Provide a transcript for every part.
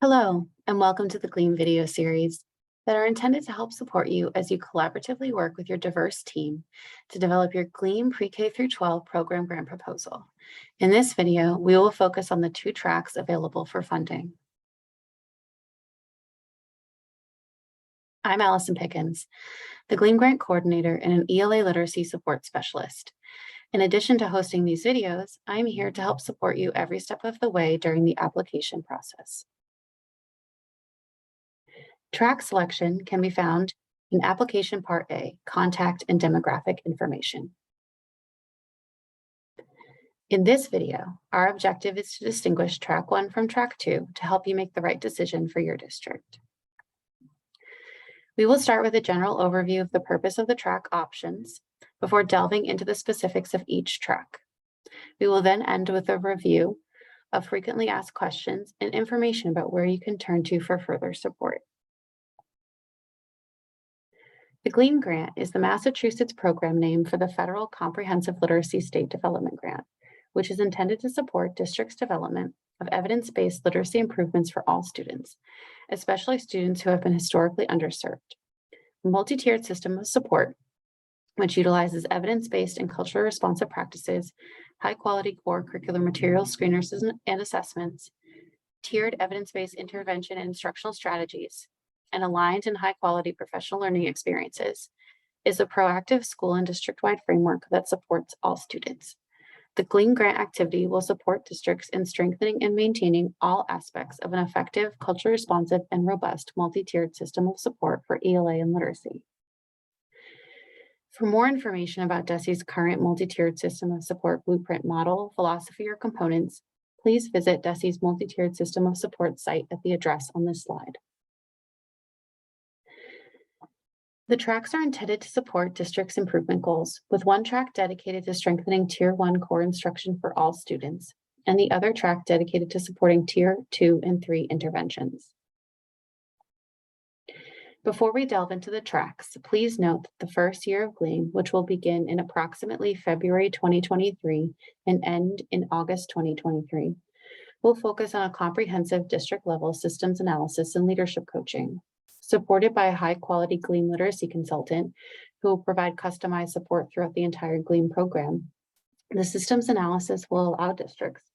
Hello, and welcome to the GLEAM video series that are intended to help support you as you collaboratively work with your diverse team to develop your GLEAM Pre-K-12 program grant proposal. In this video, we will focus on the two tracks available for funding. I'm Allison Pickens, the GLEAM Grant Coordinator and an ELA Literacy Support Specialist. In addition to hosting these videos, I'm here to help support you every step of the way during the application process. Track selection can be found in Application Part A, Contact and Demographic Information. In this video, our objective is to distinguish Track 1 from Track 2 to help you make the right decision for your district. We will start with a general overview of the purpose of the track options before delving into the specifics of each track. We will then end with a review of frequently asked questions and information about where you can turn to for further support. The GLEAM Grant is the Massachusetts program name for the Federal Comprehensive Literacy State Development Grant, which is intended to support districts' development of evidence-based literacy improvements for all students, especially students who have been historically underserved. A multi-tiered system of support, which utilizes evidence-based and culturally responsive practices, high-quality core curricular materials, screeners, and assessments, tiered evidence-based intervention and instructional strategies, and aligned and high-quality professional learning experiences, is a proactive school and district-wide framework that supports all students. The GLEAM Grant activity will support districts in strengthening and maintaining all aspects of an effective, culturally responsive, and robust multi-tiered system of support for ELA and literacy. For more information about DESE's current multi-tiered system of support blueprint model, philosophy, or components, please visit DESE's multi-tiered system of support site at the address on this slide. The tracks are intended to support districts' improvement goals, with one track dedicated to strengthening Tier 1 core instruction for all students, and the other track dedicated to supporting Tier 2 and 3 interventions. Before we delve into the tracks, please note that the first year of GLEAM, which will begin in approximately February 2023 and end in August 2023, will focus on a comprehensive district-level systems analysis and leadership coaching, supported by a high-quality GLEAM literacy consultant who will provide customized support throughout the entire GLEAM program. The systems analysis will allow districts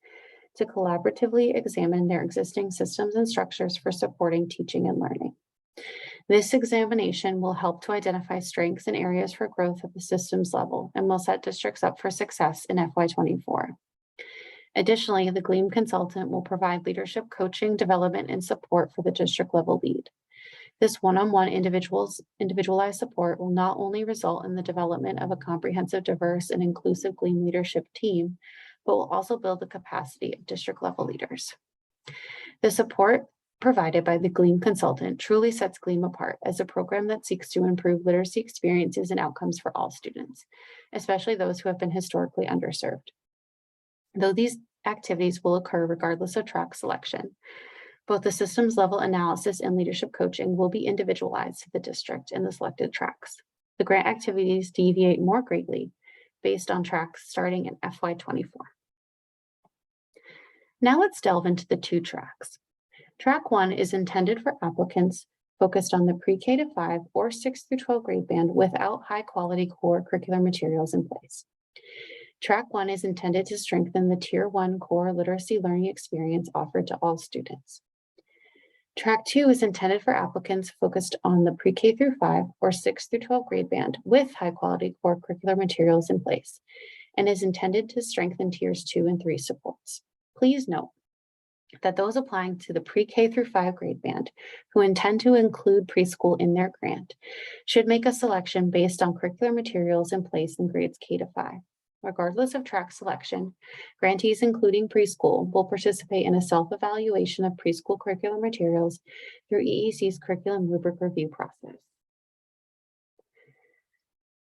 to collaboratively examine their existing systems and structures for supporting teaching and learning. This examination will help to identify strengths and areas for growth at the systems level and will set districts up for success in FY24. Additionally, the GLEAM consultant will provide leadership coaching, development, and support for the district level lead. This one-on-one individualized support will not only result in the development of a comprehensive, diverse, and inclusive GLEAM leadership team, but will also build the capacity of district-level leaders. The support provided by the GLEAM consultant truly sets GLEAM apart as a program that seeks to improve literacy experiences and outcomes for all students, especially those who have been historically underserved. Though these activities will occur regardless of track selection, both the systems level analysis and leadership coaching will be individualized to the district in the selected tracks. The grant activities deviate more greatly based on tracks starting in FY24. Now let's delve into the two tracks. Track 1 is intended for applicants focused on the pre-K to 5 or 6 through 12 grade band without high quality core curricular materials in place. Track 1 is intended to strengthen the Tier 1 core literacy learning experience offered to all students. Track 2 is intended for applicants focused on the pre-K through 5 or 6 through 12 grade band with high quality core curricular materials in place and is intended to strengthen Tiers 2 and 3 supports. Please note that those applying to the pre-K through 5 grade band who intend to include preschool in their grant should make a selection based on curricular materials in place in grades K to 5. Regardless of track selection, grantees including preschool will participate in a self-evaluation of preschool curricular materials through EEC's curriculum rubric review process.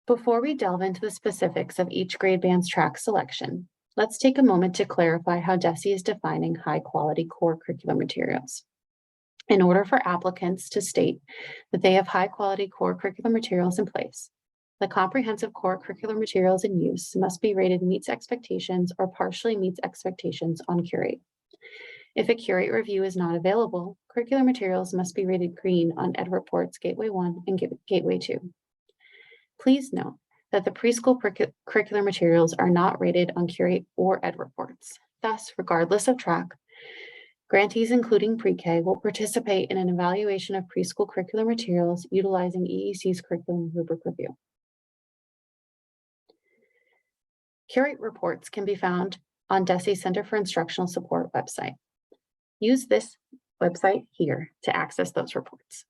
Before we delve into the specifics of each grade band's track selection, let's take a moment to clarify how DESE is defining high-quality core curricular materials. In order for applicants to state that they have high-quality core curricular materials in place, the comprehensive core curricular materials in use must be rated meets expectations or partially meets expectations on Curate. If a Curate review is not available, curricular materials must be rated green on EdReports Gateway 1 and Gateway 2. Please note that the preschool curricular materials are not rated on Curate or EdReports. Thus, regardless of track, grantees, including pre-K, will participate in an evaluation of preschool curricular materials utilizing EEC's curriculum rubric review. Curate reports can be found on DESE's Center for Instructional Support website. Use this website here to access those reports.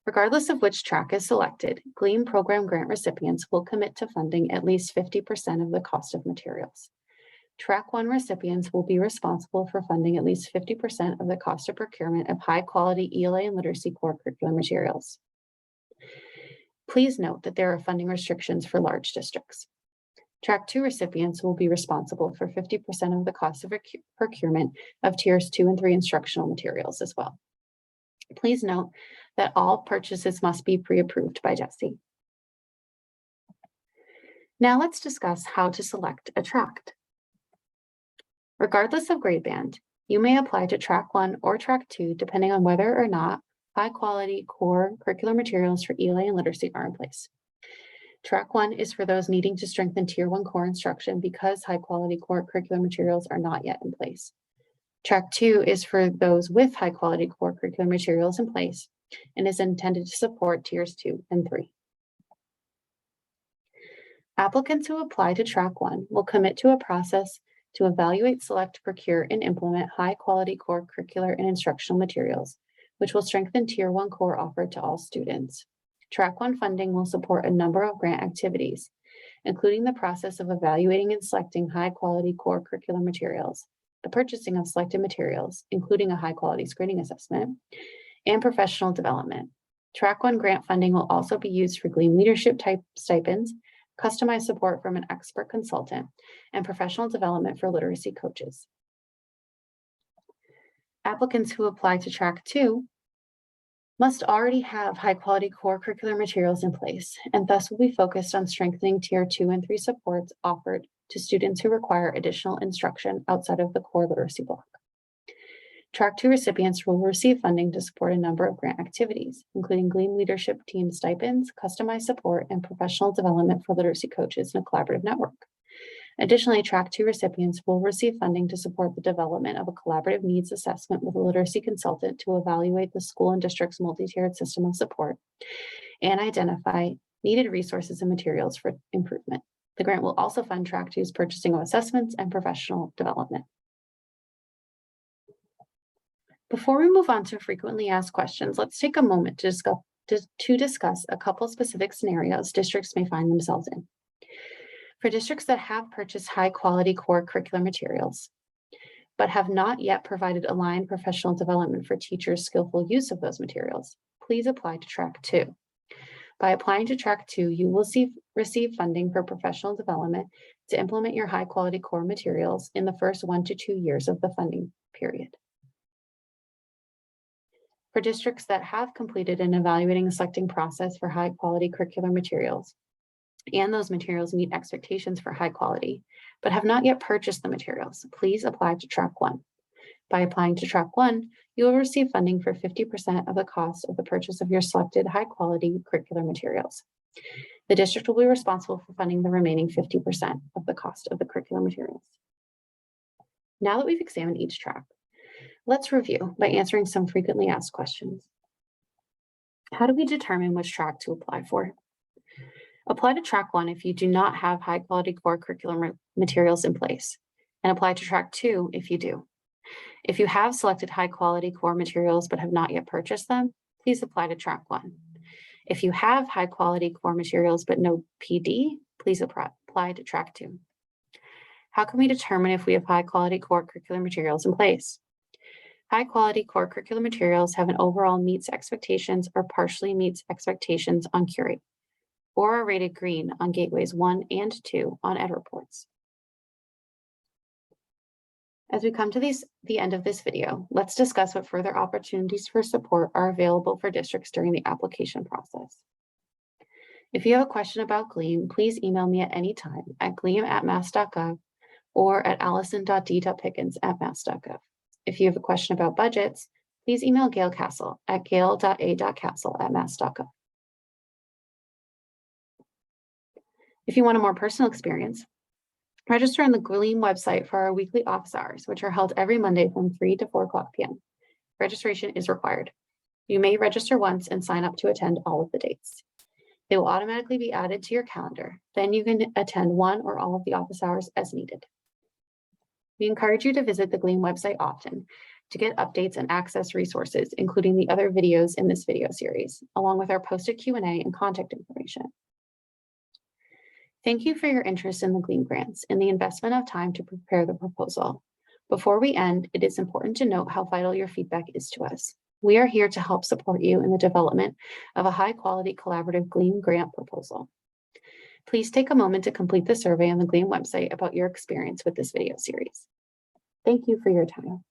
Regardless of which track is selected, GLEAM program grant recipients will commit to funding at least 50% of the cost of materials. Track 1 recipients will be responsible for funding at least 50% of the cost of procurement of high-quality ELA and literacy core curricular materials. Please note that there are funding restrictions for large districts. Track 2 recipients will be responsible for 50% of the cost of procurement of tiers 2 and 3 instructional materials as well. Please note that all purchases must be pre-approved by DESE. Now let's discuss how to select a track. Regardless of grade band, you may apply to Track 1 or Track 2 depending on whether or not high-quality core curricular materials for ELA and literacy are in place. Track 1 is for those needing to strengthen Tier 1 core instruction because high-quality core curricular materials are not yet in place. Track 2 is for those with high-quality core curricular materials in place and is intended to support Tiers 2 and 3. Applicants who apply to Track 1 will commit to a process to evaluate, select, procure, and implement high-quality core curricular and instructional materials, which will strengthen Tier 1 core offered to all students. Track 1 funding will support a number of grant activities, including the process of evaluating and selecting high-quality core curricular materials, the purchasing of selected materials, including a high-quality screening assessment, and professional development. Track 1 grant funding will also be used for GLEAM leadership type stipends, customized support from an expert consultant, and professional development for literacy coaches. Applicants who apply to Track 2 must already have high-quality core curricular materials in place, and thus will be focused on strengthening Tier 2 and 3 supports offered to students who require additional instruction outside of the core literacy block. Track 2 recipients will receive funding to support a number of grant activities, including GLEAM leadership team stipends, customized support, and professional development for literacy coaches in a collaborative network. Additionally, Track 2 recipients will receive funding to support the development of a collaborative needs assessment with a literacy consultant to evaluate the school and district's multi-tiered system of support and identify needed resources and materials for improvement. The grant will also fund Track 2's purchasing of assessments and professional development. Before we move on to frequently asked questions, let's take a moment to discuss a couple specific scenarios districts may find themselves in. For districts that have purchased high-quality core curricular materials, but have not yet provided aligned professional development for teachers' skillful use of those materials, please apply to Track 2. By applying to Track 2, you will receive funding for professional development to implement your high-quality core materials in the first 1 to 2 years of the funding period. For districts that have completed an evaluating and selecting process for high-quality curricular materials, and those materials meet expectations for high quality, but have not yet purchased the materials, please apply to Track 1. By applying to Track 1, you will receive funding for 50% of the cost of the purchase of your selected high-quality curricular materials. The district will be responsible for funding the remaining 50% of the cost of the curricular materials. Now that we've examined each track, let's review by answering some frequently asked questions. How do we determine which track to apply for? Apply to Track 1 if you do not have high-quality core curricular materials in place, and apply to Track 2 if you do. If you have selected high-quality core materials but have not yet purchased them, please apply to Track 1. If you have high-quality core materials but no PD, please apply to Track 2. How can we determine if we have high-quality core curricular materials in place? High-quality core curricular materials have an overall meets expectations or partially meets expectations on Curate, or are rated green on Gateways 1 and 2 on EdReports. As we come to the end of this video, let's discuss what further opportunities for support are available for districts during the application process. If you have a question about GLEAM, please email me at any time at gleam@mass.gov or at allison.d.pickens@mass.gov. If you have a question about budgets, please email Gail Castle at gail.a.castle@mass.gov. If you want a more personal experience, register on the GLEAM website for our weekly office hours, which are held every Monday from 3 to 4 p.m. Registration is required. You may register once and sign up to attend all of the dates. They will automatically be added to your calendar. Then you can attend one or all of the office hours as needed. We encourage you to visit the GLEAM website often to get updates and access resources, including the other videos in this video series, along with our posted Q&A and contact information. Thank you for your interest in the GLEAM grants and the investment of time to prepare the proposal. Before we end, it is important to note how vital your feedback is to us. We are here to help support you in the development of a high-quality collaborative GLEAM grant proposal. Please take a moment to complete the survey on the GLEAM website about your experience with this video series. Thank you for your time.